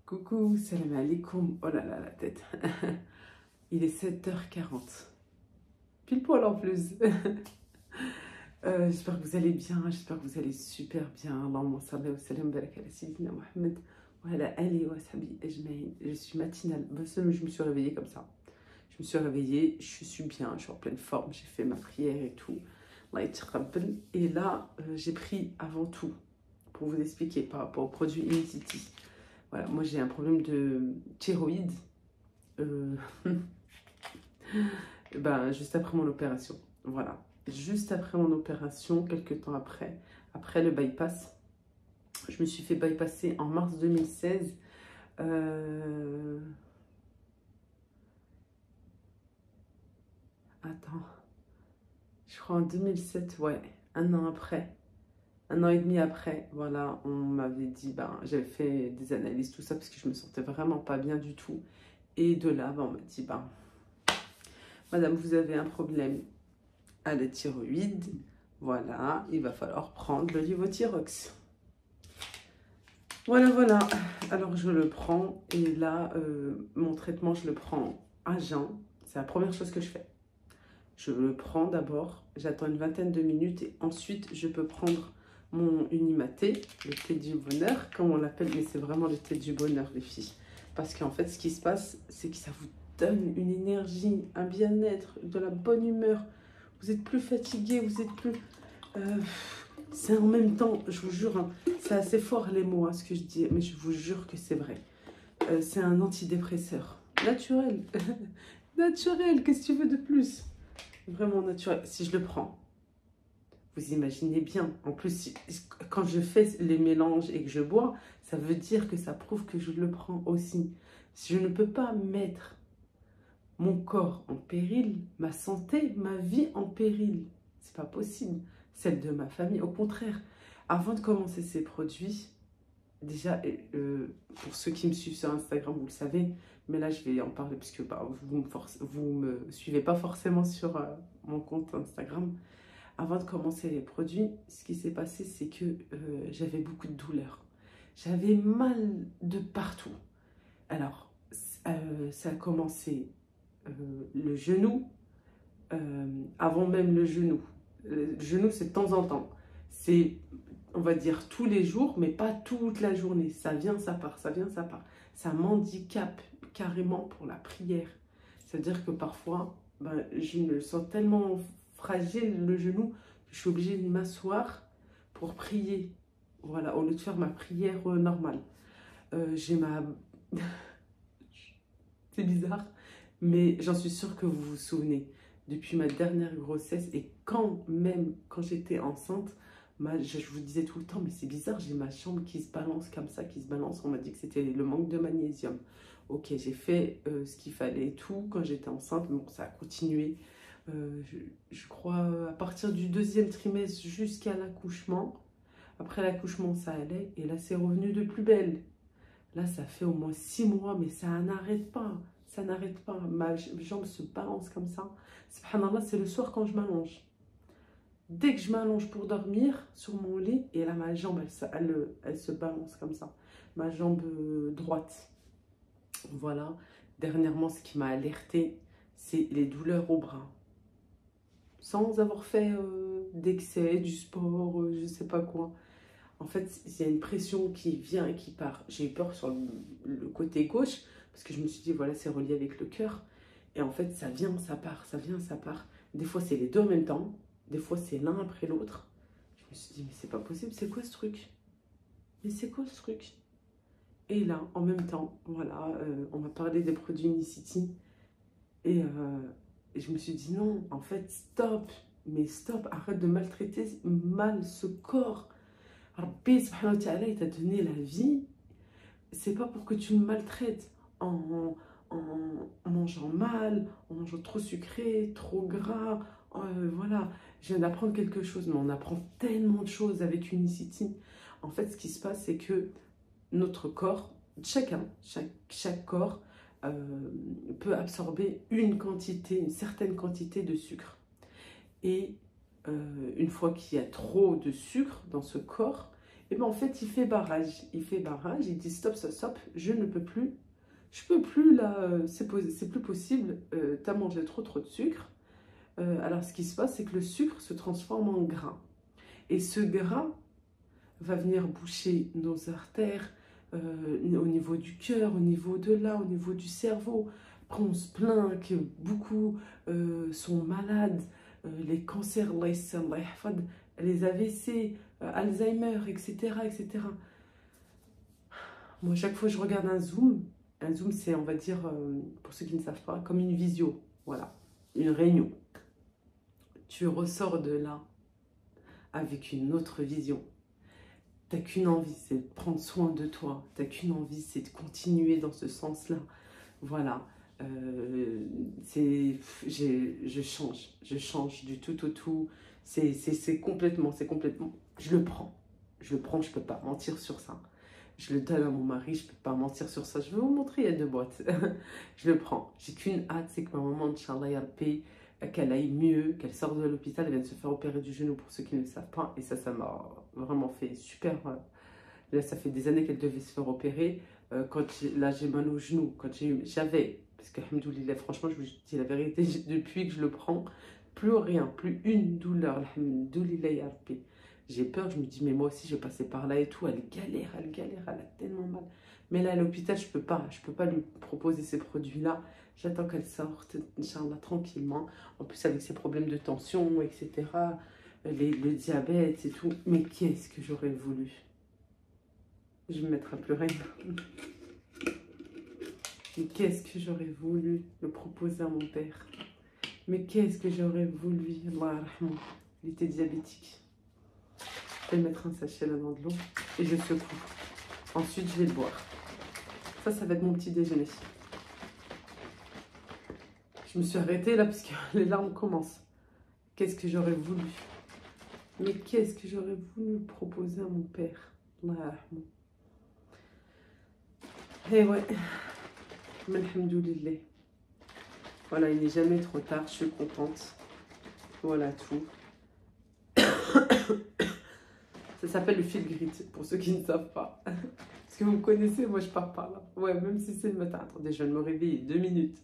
Coucou, salam alaikum. Oh là là, la tête. Il est 7h40. Pile poil en plus. J'espère que vous allez bien. J'espère que vous allez super bien. Allahumma salli wa sallam barak ala sayyidina Muhammad wa ala alihi wa sahbihi ajma'in. Je suis matinale. Je me suis réveillée comme ça. Je me suis réveillée. Je suis bien. Je suis en pleine forme. J'ai fait ma prière et tout. Et là, j'ai pris avant tout, pour vous expliquer par rapport au produit Inicity. Voilà, moi j'ai un problème de thyroïde juste après mon opération. Voilà, juste après mon opération, quelques temps après le bypass. Je me suis fait bypasser en mars 2016. Attends, je crois en 2007, ouais, un an après. Un an et demi après, voilà, on m'avait dit, j'avais fait des analyses, tout ça, parce que je me sentais vraiment pas bien du tout. Et de là, on m'a dit, madame, vous avez un problème à la thyroïde. Voilà, il va falloir prendre le Levothyrox. Voilà. Alors, je le prends. Et là, mon traitement, je le prends à jeun. C'est la première chose que je fais. Je le prends d'abord, j'attends une vingtaine de minutes et ensuite, je peux prendre mon Unimaté, le thé du bonheur, comme on l'appelle, mais c'est vraiment le thé du bonheur, les filles. Parce qu'en fait, ce qui se passe, c'est que ça vous donne une énergie, un bien-être, de la bonne humeur. Vous êtes plus fatigué, vous êtes plus... c'est en même temps, je vous jure, hein, c'est assez fort les mots, ce que je dis, mais je vous jure que c'est vrai. C'est un antidépresseur. Naturel. Naturel, qu'est-ce que tu veux de plus? Vraiment naturel. Si je le prends, vous imaginez bien. En plus, quand je fais les mélanges et que je bois, ça veut dire que ça prouve que je le prends aussi. Si je ne peux pas mettre mon corps en péril, ma santé, ma vie en péril, c'est pas possible. Celle de ma famille, au contraire. Avant de commencer ces produits, déjà, pour ceux qui me suivent sur Instagram, vous le savez, mais là, je vais en parler puisque vous me suivez pas forcément sur mon compte Instagram. Avant de commencer les produits, ce qui s'est passé, c'est que j'avais beaucoup de douleurs. J'avais mal de partout. Alors, ça a commencé le genou, avant même le genou. Le genou, c'est de temps en temps. C'est, on va dire, tous les jours, mais pas toute la journée. Ça vient, ça part, ça vient, ça part. Ça m'handicape carrément pour la prière. C'est-à-dire que parfois, je me sens tellement fragile le genou, je suis obligée de m'asseoir pour prier. Voilà, au lieu de faire ma prière normale. J'ai ma... C'est bizarre, mais j'en suis sûre que vous vous souvenez. Depuis ma dernière grossesse et quand j'étais enceinte, je vous disais tout le temps, mais c'est bizarre, j'ai ma jambe qui se balance comme ça, qui se balance. On m'a dit que c'était le manque de magnésium. Ok, j'ai fait ce qu'il fallait et tout quand j'étais enceinte, mais bon, ça a continué. Je crois à partir du 2e trimestre jusqu'à l'accouchement. Après l'accouchement, ça allait. Et là, c'est revenu de plus belle. Là, ça fait au moins 6 mois, mais ça n'arrête pas. Ça n'arrête pas. Ma jambe se balance comme ça. Subhanallah, c'est le soir quand je m'allonge. Dès que je m'allonge pour dormir sur mon lit, et là, ma jambe, elle se balance comme ça. Ma jambe droite. Voilà. Dernièrement, ce qui m'a alertée, c'est les douleurs au bras. Sans avoir fait d'excès, du sport, je ne sais pas quoi. En fait, il y a une pression qui vient et qui part. J'ai eu peur sur le côté gauche, parce que je me suis dit, voilà, c'est relié avec le cœur. Et en fait, ça vient, ça part, ça vient, ça part. Des fois, c'est les deux en même temps. Des fois, c'est l'un après l'autre. Je me suis dit, mais c'est pas possible, c'est quoi ce truc? Mais c'est quoi ce truc? Et là, en même temps, voilà, on m'a parlé des produits Unicity. Et je me suis dit, non, en fait, stop. Mais stop, arrête de maltraiter mal ce corps. Rabbi subhanahu wa ta'ala, il t'a donné la vie. C'est pas pour que tu le maltraites en mangeant mal, en mangeant trop sucré, trop gras. Voilà, je viens d'apprendre quelque chose, mais on apprend tellement de choses avec Unicity. En fait, ce qui se passe, c'est que notre corps, chaque corps peut absorber une certaine quantité de sucre. Et une fois qu'il y a trop de sucre dans ce corps, Et bien en fait, il fait barrage. Il fait barrage, il dit stop, stop, stop, je ne peux plus. Je peux plus là, c'est plus possible, tu as mangé trop de sucre. Alors ce qui se passe, c'est que le sucre se transforme en gras. Et ce gras va venir boucher nos artères au niveau du cœur, au niveau de là, au niveau du cerveau. Après, on se plaint que beaucoup sont malades, les cancers, les AVC, Alzheimer, etc., etc. Moi, chaque fois que je regarde un Zoom, c'est, on va dire, pour ceux qui ne savent pas, comme une visio, voilà, une réunion. Tu ressors de là avec une autre vision. T'as qu'une envie, c'est de prendre soin de toi. T'as qu'une envie, c'est de continuer dans ce sens-là. Voilà. Je change du tout au tout. C'est complètement. Je le prends, je peux pas mentir sur ça. Je le donne à mon mari, je peux pas mentir sur ça. Je vais vous montrer, il y a 2 boîtes. Je le prends. J'ai qu'une hâte, c'est que ma maman, Inch'Allah Yarbi, qu'elle aille mieux, qu'elle sorte de l'hôpital, elle vient de se faire opérer du genou pour ceux qui ne le savent pas. Et ça m'a vraiment fait super. Là, ça fait des années qu'elle devait se faire opérer. Là, j'ai mal au genou. J'avais, parce que, alhamdoulilah, franchement, je vous dis la vérité, depuis que je le prends, plus rien, plus une douleur. Alhamdoulilah, Yarbi. J'ai peur, je me dis, mais moi aussi, je vais passer par là et tout. Elle galère, elle a tellement mal. Mais là, à l'hôpital, je peux pas lui proposer ces produits-là. J'attends qu'elle sorte, Inch'Allah, tranquillement. En plus, avec ses problèmes de tension, etc., le diabète et tout. Mais qu'est-ce que j'aurais voulu? Je vais me mettre à pleurer. Mais qu'est-ce que j'aurais voulu le proposer à mon père? Mais qu'est-ce que j'aurais voulu? Allah rahman. Il était diabétique. Je vais mettre un sachet là dans de l'eau et je secoue. Ensuite, je vais le boire. Ça va être mon petit déjeuner. Je me suis arrêtée là parce que les larmes commencent. Qu'est-ce que j'aurais voulu? Mais qu'est-ce que j'aurais voulu proposer à mon père? Et ouais. Mais alhamdoulilah. Voilà, il n'est jamais trop tard. Je suis contente. Voilà tout. Ça s'appelle le feel grit, pour ceux qui ne savent pas. Parce que vous me connaissez, moi je pars par là. Ouais, même si c'est le matin. Attendez, je viens de me réveiller 2 minutes.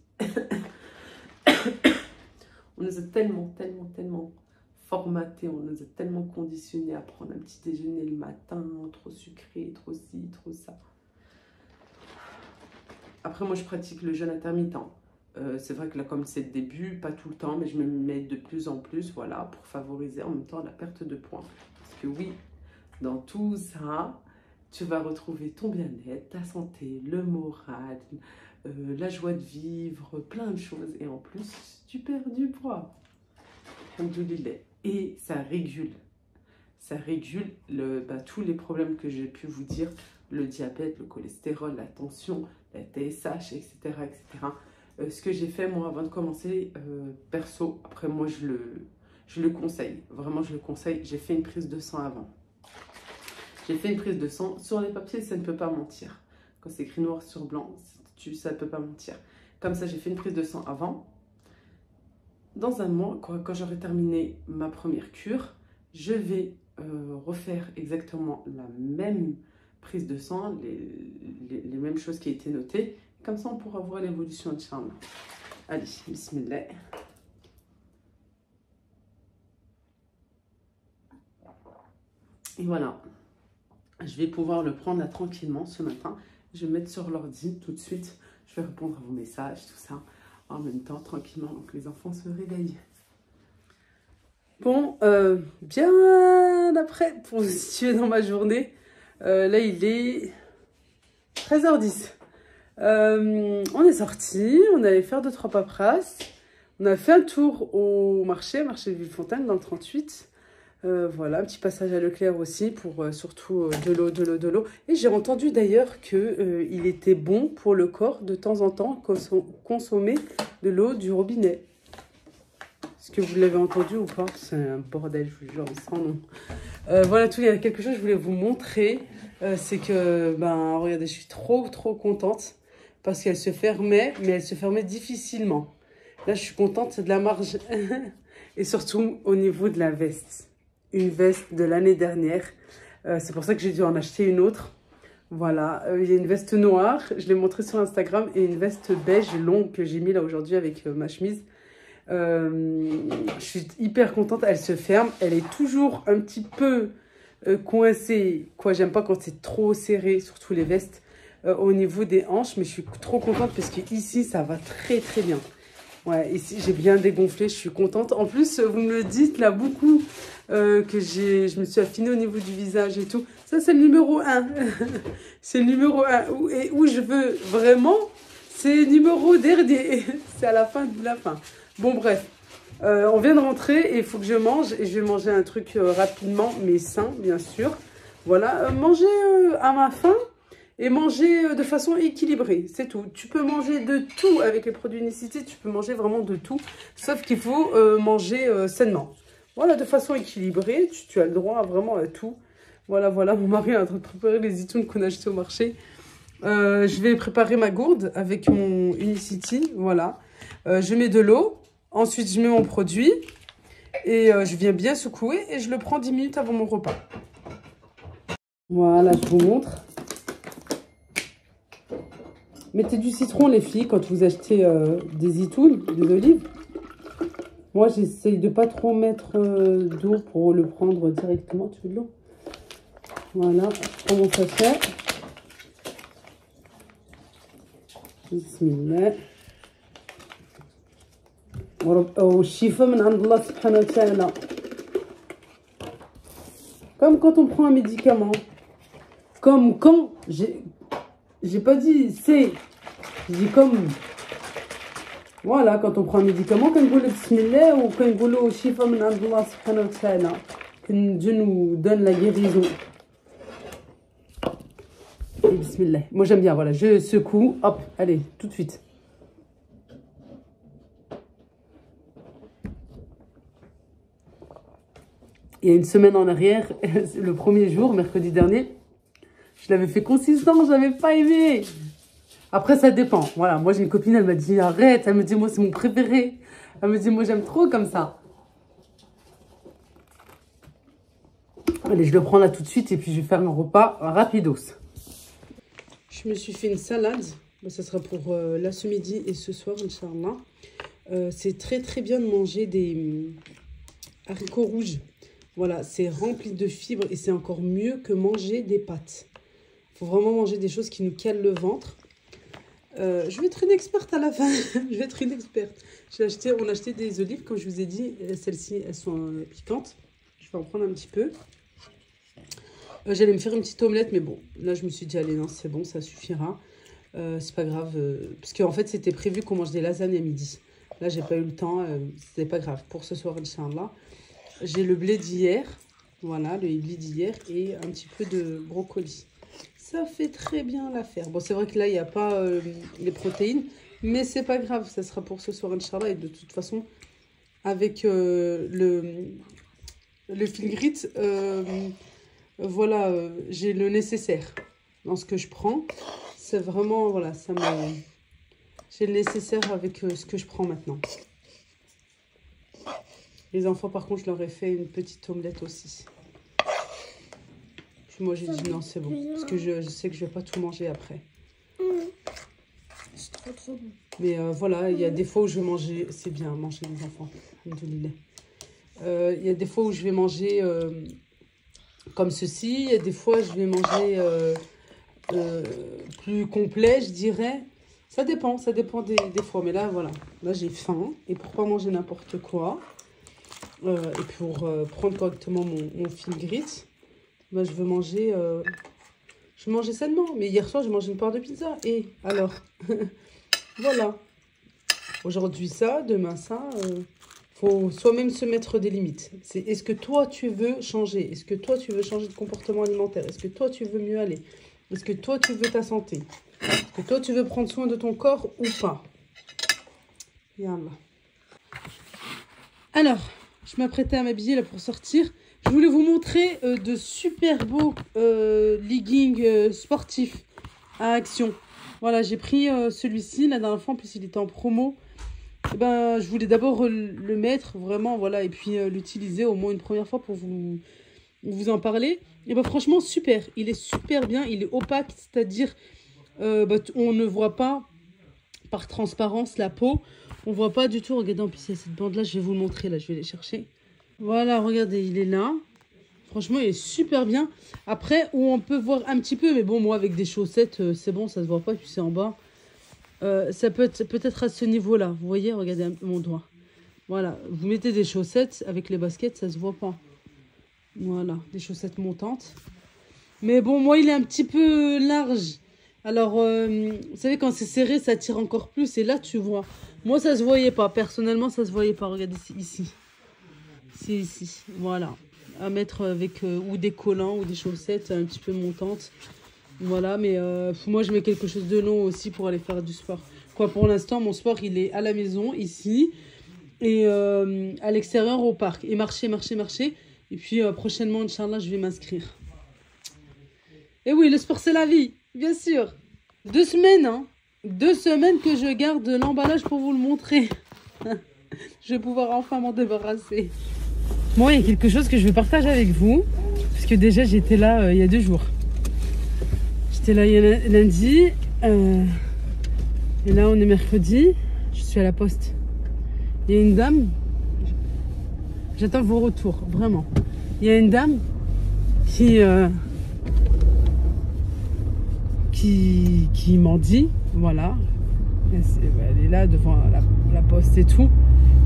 On nous a tellement formaté, on nous a tellement conditionnés à prendre un petit déjeuner le matin, trop sucré, trop ci, trop ça. Après, moi je pratique le jeûne intermittent. C'est vrai que là, comme c'est le début, pas tout le temps, mais je me mets de plus en plus, voilà, pour favoriser en même temps la perte de poids. Parce que oui, dans tout ça, tu vas retrouver ton bien-être, ta santé, le moral, la joie de vivre, plein de choses. Et en plus, tu perds du poids. Et ça régule. Ça régule tous les problèmes que j'ai pu vous dire. Le diabète, le cholestérol, la tension, la TSH, etc. etc. Ce que j'ai fait, moi, avant de commencer, perso, après moi, je le conseille. Vraiment, je le conseille. J'ai fait une prise de sang avant. J'ai fait une prise de sang. Sur les papiers, ça ne peut pas mentir. Quand c'est écrit noir sur blanc, ça ne peut pas mentir. Comme ça, j'ai fait une prise de sang avant. Dans un mois, quand j'aurai terminé ma première cure, je vais refaire exactement la même prise de sang, les mêmes choses qui ont été notées. Comme ça, on pourra voir l'évolution de Inch'Allah. Allez, bismillah. Et voilà. Je vais pouvoir le prendre là tranquillement ce matin. Je vais mettre sur l'ordi tout de suite. Je vais répondre à vos messages, tout ça. En même temps, tranquillement, donc les enfants se réveillent. Bon, bien après, pour vous situer dans ma journée, là il est 13h10. On est sorti, on allait faire 2-3 paperasses. On a fait un tour au marché de Villefontaine dans le 38. Voilà, un petit passage à Leclerc aussi pour surtout de l'eau. Et j'ai entendu d'ailleurs qu'il était bon pour le corps de temps en temps consommer de l'eau du robinet. Est-ce que vous l'avez entendu ou pas? C'est un bordel, je vous jure, sans nom. Voilà tout, il y a quelque chose que je voulais vous montrer. C'est que, regardez, je suis trop contente parce qu'elle se fermait, mais elle se fermait difficilement. Là, je suis contente, c'est de la marge. Et surtout au niveau de la veste. Une veste de l'année dernière. C'est pour ça que j'ai dû en acheter une autre. Voilà, il y a une veste noire, je l'ai montrée sur Instagram, et une veste beige longue que j'ai mis là aujourd'hui avec ma chemise. Je suis hyper contente, elle se ferme, elle est toujours un petit peu coincée. Quoi, j'aime pas quand c'est trop serré, surtout les vestes, au niveau des hanches, mais je suis trop contente parce qu'ici, ça va très très bien. Ouais, ici, j'ai bien dégonflé, je suis contente. En plus, vous me le dites là beaucoup, que je me suis affinée au niveau du visage et tout. Ça, c'est le numéro 1. C'est le numéro 1. Et où je veux vraiment, c'est numéro dernier. C'est à la fin de la fin. Bon, bref. On vient de rentrer et il faut que je mange. Et je vais manger un truc rapidement, mais sain, bien sûr. Voilà, manger à ma faim. Et manger de façon équilibrée, c'est tout. Tu peux manger de tout avec les produits Unicity, tu peux manger vraiment de tout. Sauf qu'il faut manger sainement. Voilà, de façon équilibrée, tu as le droit vraiment à tout. Voilà, voilà, mon mari est en train de préparer les zitoun qu'on a achetés au marché. Je vais préparer ma gourde avec mon Unicity, voilà. Je mets de l'eau, ensuite je mets mon produit. Et je viens bien secouer et je le prends 10 minutes avant mon repas. Voilà, je vous montre. Mettez du citron, les filles, quand vous achetez des zitoun, des olives. Moi, j'essaye de pas trop mettre d'eau pour le prendre directement. Tu veux de l'eau? Voilà, je prends mon sachet. Bismillah. Comme quand on prend un médicament. Comme quand... J'ai pas dit c'est, je dis comme. Voilà, quand on prend un médicament, quand on dit bismillah ou quand on dit shifa min Allah subhanahu wa ta'ala, que Dieu nous donne la guérison. Et bismillah. Moi j'aime bien, voilà, je secoue, hop, allez, tout de suite. Il y a une semaine en arrière, le premier jour, mercredi dernier, je l'avais fait consistant, j'avais pas aimé. Après, ça dépend. Voilà, moi, j'ai une copine, elle m'a dit, arrête. Elle me dit, moi, c'est mon préféré. Elle me dit, moi, j'aime trop comme ça. Allez, je le prends là tout de suite et puis je vais faire mon repas rapidos. Je me suis fait une salade. Ça sera pour là ce midi et ce soir, Inch'Allah. C'est très, très bien de manger des haricots rouges. Voilà, c'est rempli de fibres et c'est encore mieux que manger des pâtes. Il faut vraiment manger des choses qui nous calent le ventre. Je vais être une experte à la fin. Je vais être une experte. On a acheté des olives, comme je vous ai dit. Celles-ci, elles sont piquantes. Je vais en prendre un petit peu. J'allais me faire une petite omelette, mais bon. Là, je me suis dit, allez, non, c'est bon, ça suffira. C'est pas grave. Parce qu'en fait, c'était prévu qu'on mange des lasagnes à midi. Là, j'ai pas eu le temps. C'était pas grave. Pour ce soir, Inch'Allah. J'ai le blé d'hier. Voilà, le blé d'hier. Et un petit peu de brocoli. Ça fait très bien l'affaire. Bon, c'est vrai que là, il n'y a pas les protéines, mais c'est pas grave. Ça sera pour ce soir, Inch'Allah. Et de toute façon, avec le fil grit, voilà, j'ai le nécessaire dans ce que je prends. C'est vraiment, voilà, ça me... J'ai le nécessaire avec ce que je prends maintenant. Les enfants, par contre, je leur ai fait une petite omelette aussi. Puis moi, j'ai dit non, c'est bon. Parce que je sais que je ne vais pas tout manger après. C'est trop, trop bon. Mais voilà, il y a des fois où je vais manger... C'est bien, manger les enfants. Il y a des fois où je vais manger comme ceci. Il y a des fois, je vais manger plus complet, je dirais. Ça dépend des fois. Mais là, voilà. Là, j'ai faim. Et pour pas manger n'importe quoi, et pour prendre correctement mon fil grit, bah, je veux manger sainement. Mais hier soir, j'ai mangé une part de pizza. Et alors, voilà. Aujourd'hui ça, demain ça. Faut soi-même se mettre des limites. Est-ce que toi, tu veux changer? Est-ce que toi, tu veux changer de comportement alimentaire? Est-ce que toi, tu veux mieux aller? Est-ce que toi, tu veux ta santé? Est-ce que toi, tu veux prendre soin de ton corps ou pas? Yallah. Alors, je m'apprêtais à m'habiller là pour sortir. Je voulais vous montrer de super beaux leggings sportifs à Action. Voilà, j'ai pris celui-ci. La dernière fois, en plus, il était en promo. Et ben, je voulais d'abord le mettre, vraiment, voilà, et puis l'utiliser au moins une première fois pour vous en parler. Et bah franchement super, il est super bien, il est opaque, c'est-à-dire on ne voit pas par transparence la peau, on voit pas du tout. Regardez, en plus il y a cette bande là, je vais vous le montrer là, je vais les chercher. Voilà, regardez, il est là. Franchement, il est super bien. Après, où on peut voir un petit peu, mais bon, moi avec des chaussettes, c'est bon, ça se voit pas, puis c'est en bas. Ça peut être à ce niveau-là. Vous voyez, regardez mon doigt. Voilà, vous mettez des chaussettes avec les baskets, ça se voit pas. Voilà, des chaussettes montantes. Mais bon, moi, il est un petit peu large. Alors, vous savez, quand c'est serré, ça tire encore plus. Et là, tu vois. Moi, ça se voyait pas. Personnellement, ça se voyait pas. Regardez ici. C'est ici. Voilà. À mettre avec ou des collants ou des chaussettes un petit peu montantes. Voilà, mais moi, je mets quelque chose de long aussi pour aller faire du sport. Quoi, pour l'instant, mon sport, il est à la maison, ici. Et à l'extérieur, au parc. Et marcher. Et puis, prochainement, Inch'Allah, je vais m'inscrire. Et oui, le sport, c'est la vie, bien sûr. 2 semaines, hein. 2 semaines que je garde l'emballage pour vous le montrer. Je vais pouvoir enfin m'en débarrasser. Moi, il y a quelque chose que je vais partager avec vous. Parce que déjà, j'étais là il y a 2 jours. J'étais là lundi. Et là, on est mercredi. Je suis à la poste. Il y a une dame. J'attends vos retours, vraiment. Il y a une dame qui m'en dit, voilà. Elle est là devant la poste et tout.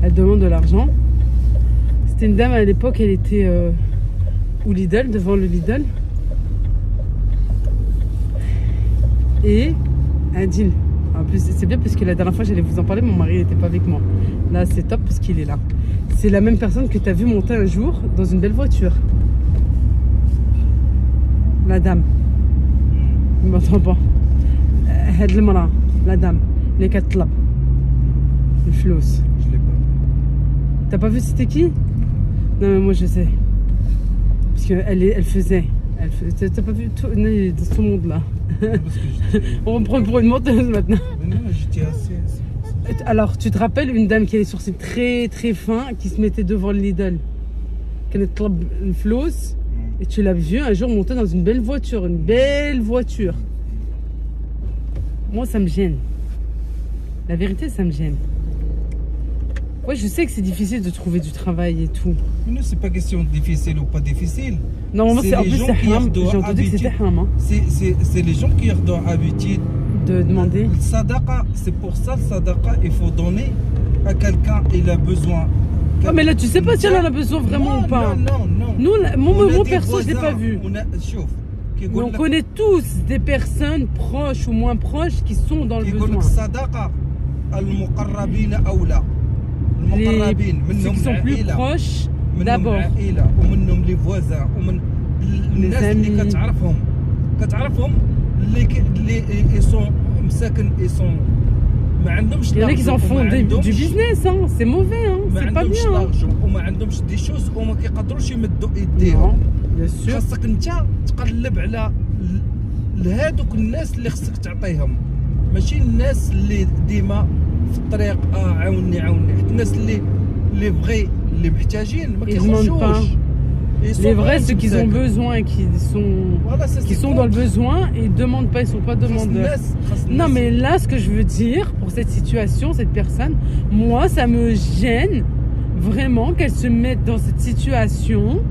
Elle demande de l'argent. C'était une dame à l'époque, elle était au Lidl, devant le Lidl. Et un deal. En plus, c'est bien parce que la dernière fois, j'allais vous en parler, mon mari n'était pas avec moi. Là, c'est top parce qu'il est là. C'est la même personne que tu as vu monter un jour dans une belle voiture. La dame. Je ne m'entends pas. La dame. Les 4 tlab. Le flous. Je l'ai pas. T'as pas vu c'était qui? Non, mais moi je sais. Parce qu'elle faisait. T'as pas vu tout, dans ce monde là. On me prend pour une menteuse maintenant. Mais non, j'étais assez. Alors, tu te rappelles une dame qui a les sourcils très très fins qui se mettait devant le Lidl, qui avait le flous, et tu l'as vu un jour monter dans une belle voiture, Moi, ça me gêne. La vérité, ça me gêne. Ouais, je sais que c'est difficile de trouver du travail et tout. Mais non, c'est pas question de difficile ou pas difficile. Normalement, c'est en plus c'est haram. J'ai entendu que c'était haram. Hein. C'est les gens qui ont habitude de demander. Le sadaqa, c'est pour ça le sadaqa, il faut donner à quelqu'un, il a besoin. Ah, mais là, tu sais pas si elle en a besoin vraiment ou pas. Non. Nous, moi perso, je l'ai pas vu. Mais on connaît tous des personnes proches ou moins proches qui sont dans le besoin. Ceux qui sont plus proches d'abord. Les amis. Il y en a qui en font du business, hein. C'est mauvais, hein. C'est pas bien. Non, bien sûr. خاصك انت تقلب على هذوك الناس اللي خصك تعطيهم ماشي الناس اللي ديما في الطريق عاوني حيت الناس اللي بغي اللي محتاجين ما كيخرجوش. Les vrais, ceux qui ont besoin, qui sont dans le besoin et ne demandent pas, ils ne sont pas demandeurs. Non, mais là, ce que je veux dire pour cette situation, cette personne, moi, ça me gêne vraiment qu'elle se mette dans cette situation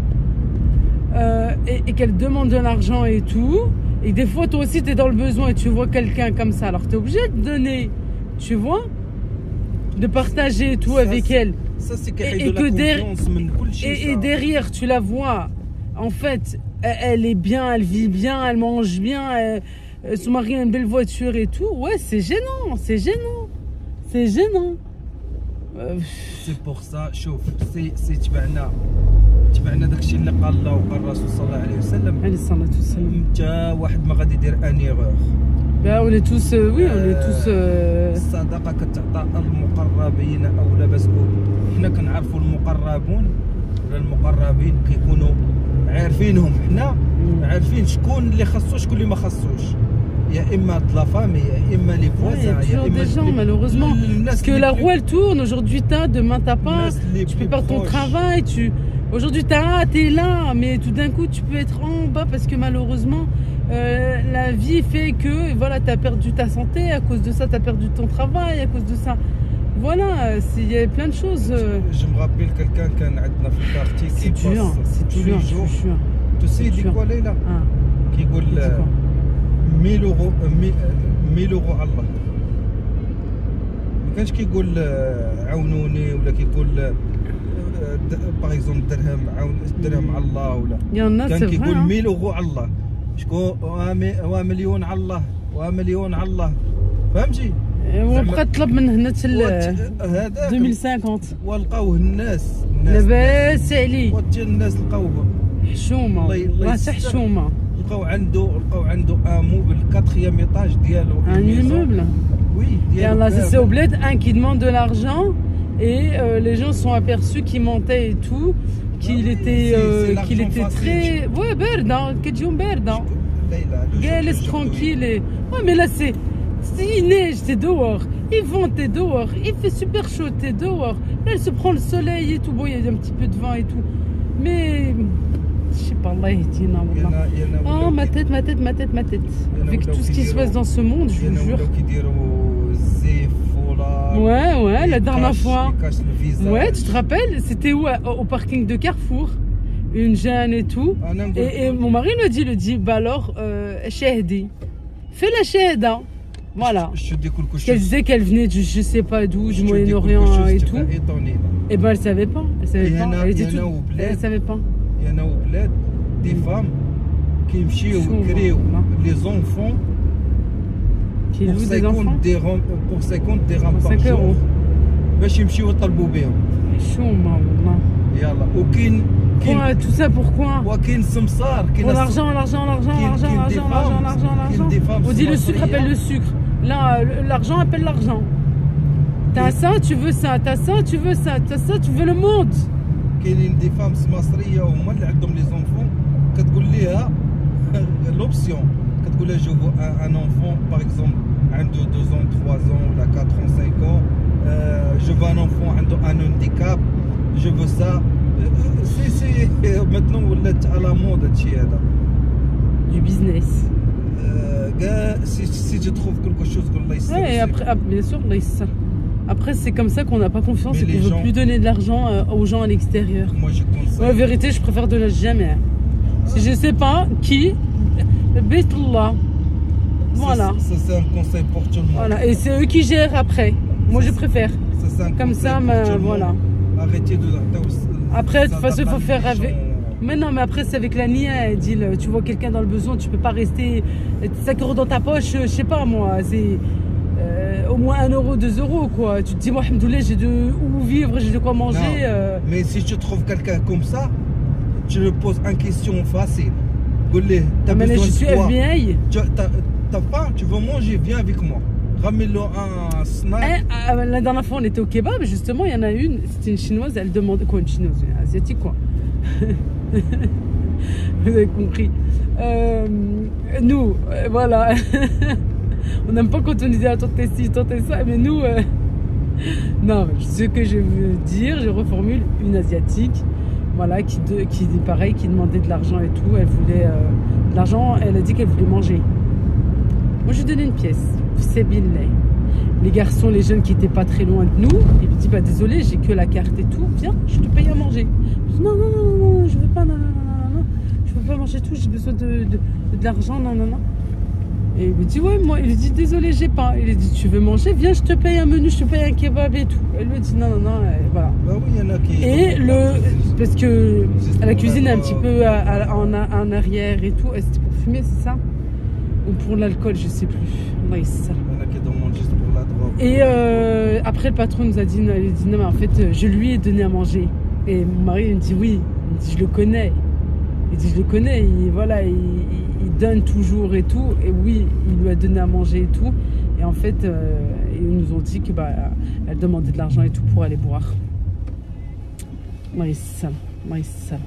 et qu'elle demande de l'argent et tout. Et des fois, toi aussi, tu es dans le besoin et tu vois quelqu'un comme ça. Alors, tu es obligé de donner, tu vois, de partager et tout ça, avec elle. Ça, et que derrière, tu la vois, en fait, elle est bien, elle vit bien, elle mange bien, son mari a une belle voiture et tout. Ouais, c'est gênant. C'est pour ça, شوف سي تبعنا داكشي اللي قال الله وقال الرسول صلى الله عليه وسلم. عليه الصلاة والسلام. حتى واحد ما غادي يدير ان ايغور. Bah, on est tous, oui, on est tous. الصدقة كتعطى المقربين أولى باسكو حنا كنعرفوا المقربون ولا المقربين كيكونوا عارفينهم، حنا عارفين شكون اللي خصو شكون اللي ما خصوش. يا اما de la famille يا اما les voisins. Il y a toujours des gens, malheureusement. Parce que la roue elle tourne. Aujourd'hui t'as, demain t'as pas. Tu peux perdre ton travail. Aujourd'hui t'es là, mais tout d'un coup tu peux être en bas parce que malheureusement la vie fait que voilà, t'as perdu ta santé à cause de ça, t'as perdu ton travail à cause de ça. Voilà, il y a plein de choses. Je me rappelle quelqu'un qui a عندنا في الكارتي C'est dur, c'est dur, je te jure. Tu sais, il dit quoi Leila? Qui dit 1000 euros 1000 euros على الله. ما كانش كيقول عاونوني ولا كيقول باغ اكزومبل درهم على الله ولا. كان كيقول 1000 euros على الله. شكون ومليون على الله ومليون على الله. فهمتي؟ وبقى طلب من هنا حتى 2050 ولقاوه الناس لاباس عليه وحتى الناس لقاوه حشومه والله حتى حشومه. لقاو عنده ان موبل 4e étage ديالو un immeuble. Oui, là c'est au bled un qui demande de l'argent et les gens sont aperçus qu'il mentait et tout, qu'il était très ouais بردا كتجيهم بردا جالس tranquille et ouais mais là c'est il neige, t'es dehors, il vent, t'es dehors, il fait super chaud, t'es dehors. Là, elle se prend le soleil et tout. Bon, il y a un petit peu de vent et tout. Mais, je sais pas, Allah dit non. Oh, ma tête. Avec tout ce qui se passe dans ce monde, je vous jure. Ouais, la dernière fois. Ouais, tu te rappelles, c'était où? Au parking de Carrefour. Une jeune et tout. Et mon mari me dit, bah alors, Shahdi, fais la Shahda. Voilà. Qu'elle disait qu'elle venait du je sais pas d'où, du Moyen-Orient et tout. Et ben elle savait pas. Elle savait pas. Elle savait pas. Il y en a au bled des femmes qui créent les enfants qui louent des enfants pour 50 dirhams par jour. باش يمشيو يطلبوا بهم. حشومه والله. يلا وكاين tout ça pourquoi? وكاين سمسار كاين l'argent. On dit le sucre appelle le sucre. Là, l'argent appelle l'argent. T'as ça, tu veux ça. T'as ça, tu veux ça. T'as ça, tu veux le monde. كاينين دي فام مصريه هما اللي عندهم لي زونفون كتقول ليها لوبسيون كتقول لها جو ان انفون باغ اكزومبل عنده 2 ans 3 ans ولا 4 ans 5 ans je veux un enfant عنده un handicap je veux ça سي maintenant ولات على مود هادشي هذا du business. Si tu trouves quelque chose qu'on laisse. Ouais, après, bien sûr, après c'est comme ça qu'on n'a pas confiance et qu'on ne veut plus donner de l'argent aux gens à l'extérieur. Moi je conseille. En vérité, je préfère donner jamais. Si je sais pas qui, Bitullah. Voilà. Ça c'est un conseil pour tout le monde. Voilà, et c'est eux qui gèrent après. Moi je préfère. Ça, comme ça, voilà. Arrêtez de. Après, de toute façon, il faut faire avec. Mais non, mais après, c'est avec la nia, elle dit, tu vois quelqu'un dans le besoin, tu peux pas rester 5 euros dans ta poche, je sais pas moi, c'est au moins 1 euro, 2 euros quoi. Tu te dis, moi, alhamdoulilah, j'ai de où vivre, j'ai de quoi manger. Mais si tu trouves quelqu'un comme ça, tu lui poses une question facile. T'as besoin je suis de quoi? FBI. T'as faim, tu veux manger, viens avec moi. Ramène-le un snack. La dernière fois, on était au kebab, justement, il y en a une, c'était une chinoise, elle demande quoi, une chinoise, une asiatique quoi. Vous avez compris. Nous, voilà. On n'aime pas quand on dit tentez ci, tentez ça, mais nous, non, ce que je veux dire, je reformule, une asiatique, voilà, qui pareil, qui demandait de l'argent et tout. Elle voulait de l'argent, elle a dit qu'elle voulait manger. Moi, je lui donnais une pièce. C'est bien. Les garçons, les jeunes qui n'étaient pas très loin de nous, ils me disent bah désolé, j'ai que la carte et tout, viens, je te paye à manger. Je dis non, je veux pas, non, je veux pas manger tout, j'ai besoin de l'argent, non. Et il me dit ouais, moi, il lui dit désolé, j'ai pas. Il lui dit tu veux manger, viens, je te paye un menu, je te paye un kebab et tout. Elle lui dit non, et voilà. Bah oui, il y en a qui. Et parce que la cuisine est un petit peu en arrière et tout, c'était pour fumer, c'est ça? Ou pour l'alcool, je sais plus. Oui, c'est ça. Il y en a qui demandent juste pour la drogue. Et après, le patron nous a dit, non, mais en fait, je lui ai donné à manger. Et mon mari, il me dit, oui. Il me dit, je le connais. Il dit, je le connais. Voilà, il donne toujours et tout. Et oui, il lui a donné à manger et tout. Et en fait, ils nous ont dit que elle demandait de l'argent et tout pour aller boire. Oui, c'est ça.